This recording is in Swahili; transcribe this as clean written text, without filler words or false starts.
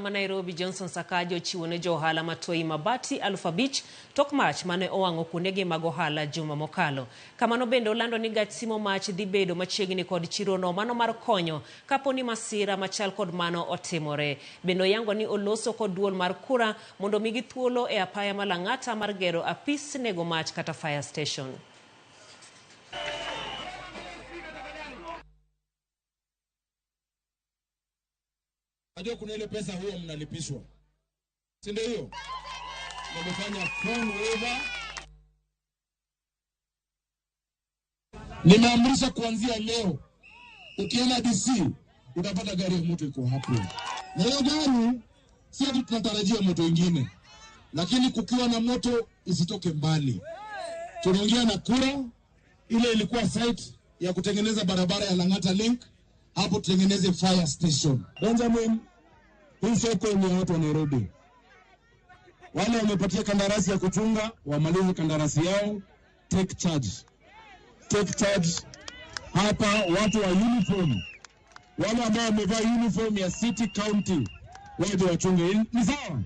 ma Nairobi Johnson Sakaja ochiwo ne johala matoi mabati 5,000 tok mach mane owang'o kuondegi mag ohala juma mokalo. Kamano bende olando ni gach simo mach dhi bedo machiegni kod chirono mano mar konyo kaponi masira machal kod mano otimore. Bende oyango ni oloso kod duol mar kura mondo migi thuolo e apaya ma Lang'ata mar gero apis nego mach kata fire station. Najua kuna ile pesa huwa mnalipishwa. Si ndio hiyo? Nimefanya phone waiver. Nimeamrisha kuanzia leo ukienda DC utapata gari ya moto iko hapo. Na hiyo gari si ati tunatarajia moto ingine. Lakini kukiwa na moto isitoke mbali. Tunaongea na kura ile ilikuwa site ya kutengeneza barabara ya Lang'ata Link. Hapo tutengeneze fire station. Benjamin, hii soko ni watu wa Nairobi. Wale wamepatia kandarasi ya kuchunga, wamalize kandarasi yao, take charge. Take charge. Hapa watu wa uniform. Wale ambao wamevaa uniform ya city county, waje wachunge. Ni sawa?